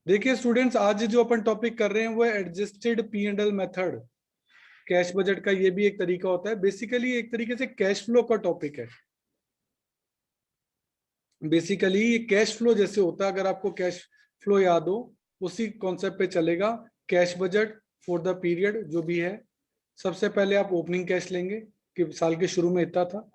देखिए स्टूडेंट्स, आज जो अपन टॉपिक कर रहे हैं वो है adjusted P and L method. Cash budget का ये भी एक तरीका होता है। बेसिकली एक तरीके से कैश फ्लो का टॉपिक है। बेसिकली ये कैश फ्लो जैसे होता है, अगर आपको कैश फ्लो याद हो उसी कॉन्सेप्ट पे चलेगा। Cash budget for the period जो भी है, सबसे पहले आप ओपनिंग कैश लेंगे कि साल के शुरू में इतना था।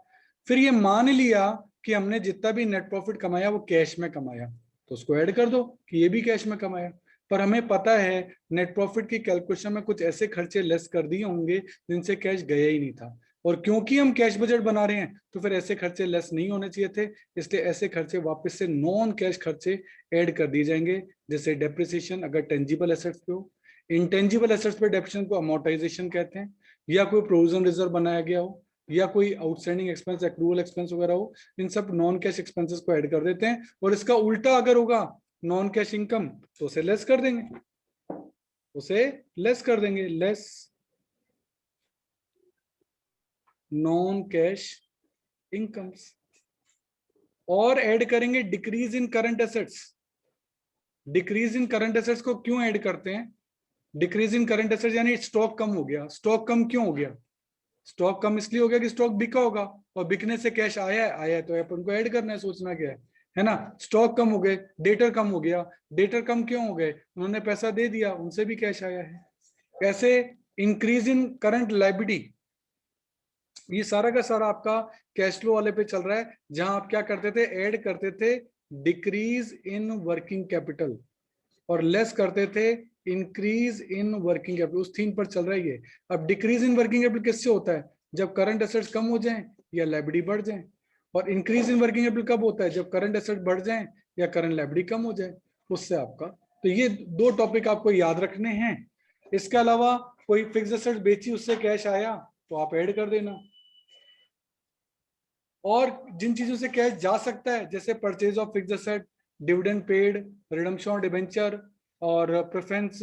फिर ये मान लिया कि हमने जितना भी नेट प्रॉफिट कमाया वो कैश में कमाया, तो उसको ऐड कर दो कि ये भी कैश में कमाया। पर हमें पता है नेट प्रॉफिट की कैलकुलेशन में कुछ ऐसे खर्चे लेस कर दिए होंगे जिनसे कैश गया ही नहीं था, और क्योंकि हम कैश बजट बना रहे हैं तो फिर ऐसे खर्चे लेस नहीं होने चाहिए थे। इसलिए ऐसे खर्चे वापस से नॉन कैश खर्चे ऐड कर दिए जाएंगे, जैसे डेप्रिसिएशन अगर टेंजिबल एसेट्स पे हो, इंटेंजिबल एसेट्स पे डेप्रिसिएशन को अमोर्टाइजेशन कहते हैं, या कोई प्रोविजन रिजर्व बनाया गया हो, या कोई आउटस्टैंडिंग एक्सपेंस एक्रूवल एक्सपेंस वगैरह हो, इन सब नॉन कैश एक्सपेंसेस को ऐड कर देते हैं। और इसका उल्टा अगर होगा नॉन कैश इनकम तो उसे लेस कर देंगे, लेस नॉन कैश इनकम्स। और ऐड करेंगे decrease in current assets. Decrease in current assets को क्यों ऐड करते हैं? डिक्रीज इन करंट एसेट्स यानी स्टॉक कम हो गया। स्टॉक कम क्यों हो गया? स्टॉक कम इसलिए हो गया कि स्टॉक बिका होगा, और बिकने से कैश आया है तो अपन को ऐड करना है, सोचना क्या है ना। स्टॉक कम हो गए, डेटर कम हो गया। डेटर कम क्यों हो गए? उन्होंने पैसा दे दिया, उनसे भी कैश आया है। कैसे? Increase in current liability. ये सारा का सारा आपका कैश फ्लो वाले पे चल रहा है, जहां आप क्या करते थे, ऐड करते थे डिक्रीज इन वर्किंग कैपिटल और लेस करते थे इंक्रीज इन वर्किंग कैपिटल। उस थीम पर चल रहा है ये। अब डिक्रीज इन वर्किंग कैपिटल किससे होता है? जब करंट एसेट्स कम हो जाएं या लायबिलिटी बढ़ जाए। और इंक्रीज इन वर्किंग कैपिटल कब होता है? जब करंट एसेट बढ़ जाए या करंट लायबिलिटी कम हो जाए, उससे आपका। तो ये दो टॉपिक आपको याद रखने हैं। इसके अलावा कोई फिक्स एसेट बेची, उससे कैश आया तो आप ऐड कर देना। और जिन चीजों से कैश जा सकता है, जैसे purchase of fixed asset, dividend paid, redemption of debenture, और प्रेफरेंस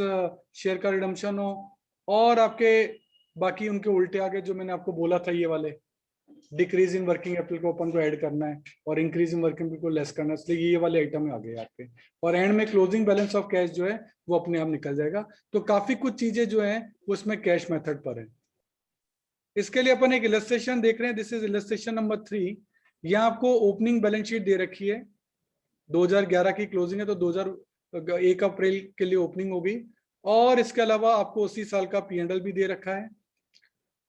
शेयर का रिडम्पशन हो, और आपके बाकी उनके उल्टे आगे जो मैंने आपको बोला था, ये वाले डिक्रीज इन वर्किंग कैपिटल को अपन को ऐड करना है और इंक्रीज इन वर्किंग कैपिटल को लेस करना है, इसलिए ये वाले आइटम आ गए आपके। और एंड में क्लोजिंग बैलेंस ऑफ कैश जो है वो अपने आप निकल जाएगा। तो काफी कुछ चीजें जो है वो इसमें कैश मेथड पर है। इसके लिए अपन एक इलस्ट्रेशन देख रहे हैं। This is illustration number 3। यहाँ आपको ओपनिंग बैलेंस शीट दे रखी है, 2011 की क्लोजिंग है तो 2001 अप्रैल के लिए ओपनिंग होगी। और इसके अलावा आपको उसी साल का पी&एल भी दे रखा है,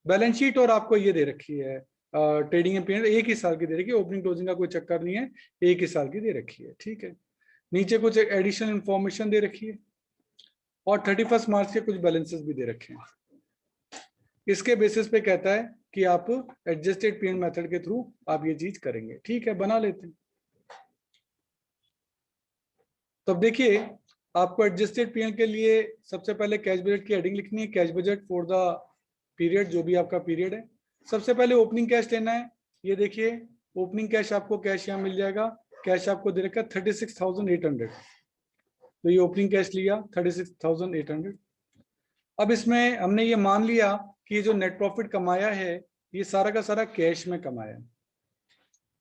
बैलेंस शीट। और आपको ये दे रखी है ट्रेडिंग एंड पी&एल, एक ही साल की दे रखी है, ओपनिंग क्लोजिंग का कोई चक्कर नहीं है, एक ही साल की दे रखी है। ठीक है। नीचे कुछ एडिशनल इंफॉर्मेशन दे रखी है, और 31 मार्च के कुछ बैलेंसेस भी दे रखे हैं। इसके बेसिस पे कहता है कि आप एडजस्टेड पी&एल मेथड के थ्रू आप ये चीज करेंगे। ठीक है, बना लेते हैं। तो अब देखिए, आपको एडजस्टेड पी&एल के लिए सबसे पहले कैश बजट की हेडिंग लिखनी है, cash budget for the period, जो भी आपका पीरियड है। सबसे पहले ओपनिंग कैश लेना है। ये देखिए, ओपनिंग कैश आपको कैश यहाँ मिल जाएगा। कैश आपको दे रखा है 36,800। तो ये ओपनिंग कैश लिया 36,800। अब इसमें हमने ये मान लिया कि ये जो नेट प्रॉफिट कमाया है ये सारा का सारा कैश में कमाया है,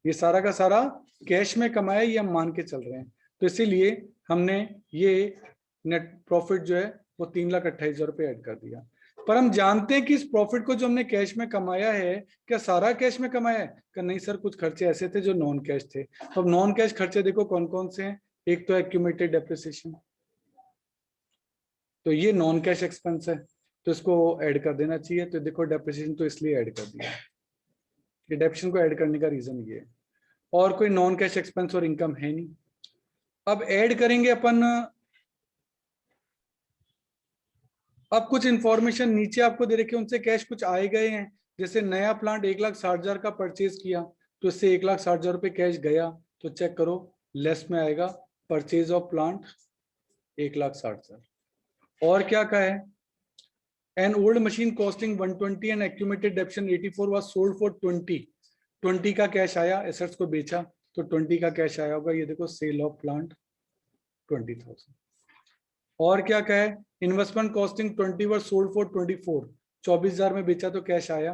ये सारा का सारा कैश में कमाया, ये हम मान के चल रहे हैं। तो इसीलिए हमने ये नेट प्रॉफिट जो है वो 3,28,000 रुपये ऐड कर दिया। पर हम जानते हैं कि इस प्रॉफिट को जो हमने कैश में कमाया है, क्या सारा कैश में कमाया है? कि नहीं सर, कुछ खर्चे ऐसे थे जो नॉन कैश थे। तो अब नॉन कैश खर्चे देखो कौन कौन से हैं। एक तो एक्यूमुलेटेड डेप्रिसिएशन, तो ये नॉन कैश एक्सपेंस है, तो इसको ऐड कर देना चाहिए। तो देखो डेप्रिसिएशन तो इसलिए ऐड कर दिया, ये डेप्रिसिएशन को ऐड करने का रीजन ये है। और कोई नॉन कैश एक्सपेंस और इनकम है नहीं। अब ऐड करेंगे अपन। अब कुछ इंफॉर्मेशन नीचे आपको दे रखी है, उनसे कैश कुछ आए गए हैं। जैसे नया प्लांट 1,60,000 का परचेज किया, तो इससे 1,60,000 रुपये कैश गया, तो चेक करो लेस में आएगा परचेज ऑफ प्लांट 1,60,000। और क्या का है, an old machine costing 120 and accumulated डेप्शन 84 was sold for 20 का कैश आया, एसेट्स को बेचा तो 20 का कैश आया होगा। ये देखो सेल ऑफ प्लांट 20,000। और क्या क्या है, investment costing 20 were sold for 24,000 में बेचा तो कैश आया,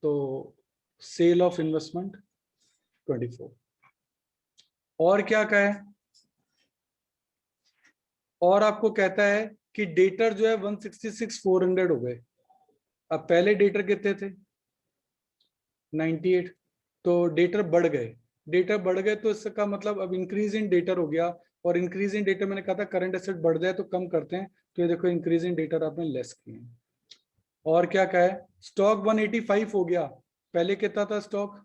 तो सेल ऑफ इन्वेस्टमेंट 24। और क्या क्या है, और आपको कहता है कि डेटर जो है 166,400 हो गए। अब पहले डेटर कितने थे? 98। तो डेटर बढ़ गए, डेटर बढ़ गए तो इसका मतलब अब इंक्रीज इन डेटर हो गया। और इंक्रीज इन डेटर मैंने कहा था करंट एसेट बढ़ जाए तो कम करते हैं, तो ये देखो इंक्रीज इन डेटर आपने लेस किए हैं। और क्या कहा है? स्टॉक 185 हो गया, पहले कितना था स्टॉक?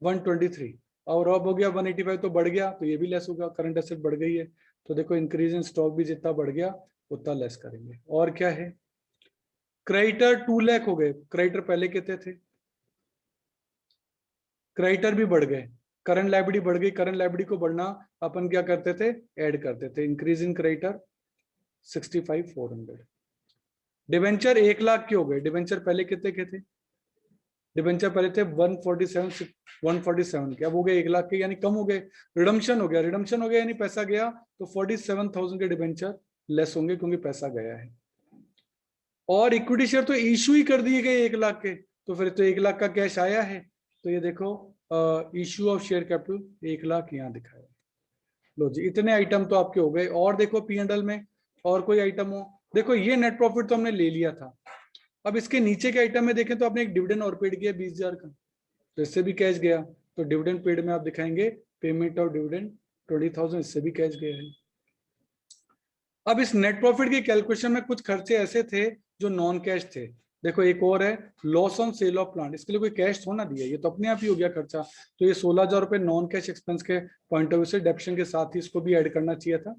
123, और अब हो गया 185, तो बढ़ गया, तो ये भी लेस होगा, करंट एसेट बढ़ गई है। तो देखो इंक्रीज इन स्टॉक भी जितना बढ़ गया उतना लेस करेंगे। और क्या है? क्रेडिटर 2 लाख हो गए, क्रेडिटर पहले कितने थे? क्रेडिटर भी बढ़ गए, करंट लायबिलिटी बढ़ गई, करंट लायबिलिटी को बढ़ना अपन क्या करते थे? ऐड करते थे, increase in creditor 65,400। Debenture 1 lakh के हो गए, डिवेंचर पहले कितने के थे? डिवेंचर पहले थे 147 के, अब हो गए 1 लाख के, यानी कम हो गए। रिडम्पशन हो गया, रिडम्पशन हो गया यानी पैसा गया, तो 47,000 के डिवेंचर लेस होंगे क्योंकि पैसा गया है। और इक्विटी शेयर तो इशू ही कर दिए गए 1 लाख के, तो फिर तो 1 लाख का कैश आया है। तो ये देखो issue of share capital 1 lakh यहाँ दिखाया। लो जी, इतने आइटम तो आपके हो गए। और देखो P&L में और कोई आइटम हो? देखो ये नेट प्रॉफिट तो हमने ले लिया था। अब इसके नीचे के आइटम में देखें तो आपने एक डिविडेंड और पेड किया 20,000 का, तो इससे भी कैश गया। तो डिविडेंड पेड में आप दिखाएंगे पेमेंट ऑफ डिविडेंड 20,000, इससे भी कैश गया है। अब इस नेट प्रॉफिट के कैलकुलेशन में कुछ खर्चे ऐसे थे जो नॉन कैश थे। देखो एक और है loss on sale of plant, इसके लिए कोई कैश थोड़ा ना दिया, ये तो अपने आप ही हो गया खर्चा। तो ये 16,000 रुपए नॉन कैश एक्सपेंस के पॉइंट ऑफ व्यू से डेप्शन के साथ ही इसको भी ऐड करना चाहिए था।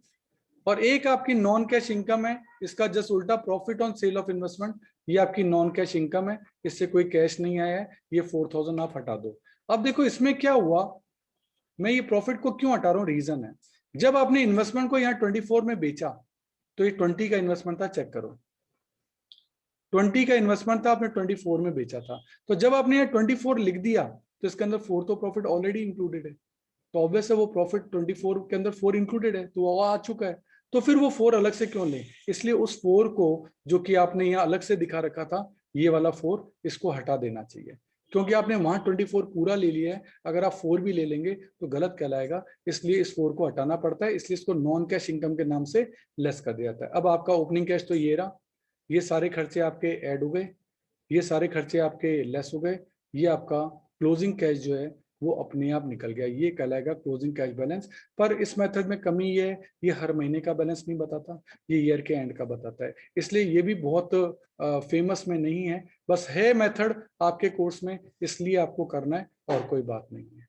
और एक आपकी नॉन कैश इनकम है, इसका जस्ट उल्टा profit on sale of investment, ये आपकी नॉन कैश इनकम है, इससे कोई कैश नहीं आया है, ये 4,000 आप हटा दो। अब देखो इसमें क्या हुआ, मैं ये प्रॉफिट को क्यों हटा रहा हूँ, रीजन है। जब आपने इन्वेस्टमेंट को यहाँ 24 में बेचा तो ये 20 का इन्वेस्टमेंट था, चेक करो 20 का इन्वेस्टमेंट था, आपने 24 में बेचा था। तो जब आपने ये 24 लिख दिया तो इसके अंदर 4 तो प्रॉफिट ऑलरेडी इंक्लूडेड है, तो ऑब्वियस है वो प्रॉफिट 24 के अंदर 4 इंक्लूडेड है, तो वो आ चुका है। तो फिर वो 4 अलग से क्यों ले? इसलिए उस 4 को जो कि आपने यहाँ अलग से दिखा रखा था, ये वाला 4 इसको हटा देना चाहिए, क्योंकि आपने वहां 24 पूरा ले लिया है। अगर आप 4 भी ले लेंगे तो गलत कहलाएगा, इसलिए इस 4 को हटाना पड़ता है, इसलिए इसको नॉन कैश इनकम के नाम से लेस कर दिया जाता है। अब आपका ओपनिंग कैश तो ये रहा, ये सारे खर्चे आपके ऐड हो गए, ये सारे खर्चे आपके लेस हो गए, ये आपका क्लोजिंग कैश जो है वो अपने आप निकल गया, ये कहलाएगा क्लोजिंग कैश बैलेंस। पर इस मेथड में कमी ये है, ये हर महीने का बैलेंस नहीं बताता, ये ईयर के एंड का बताता है, इसलिए ये भी बहुत फेमस में नहीं है, बस है मेथड आपके कोर्स में, इसलिए आपको करना है और कोई बात नहीं है।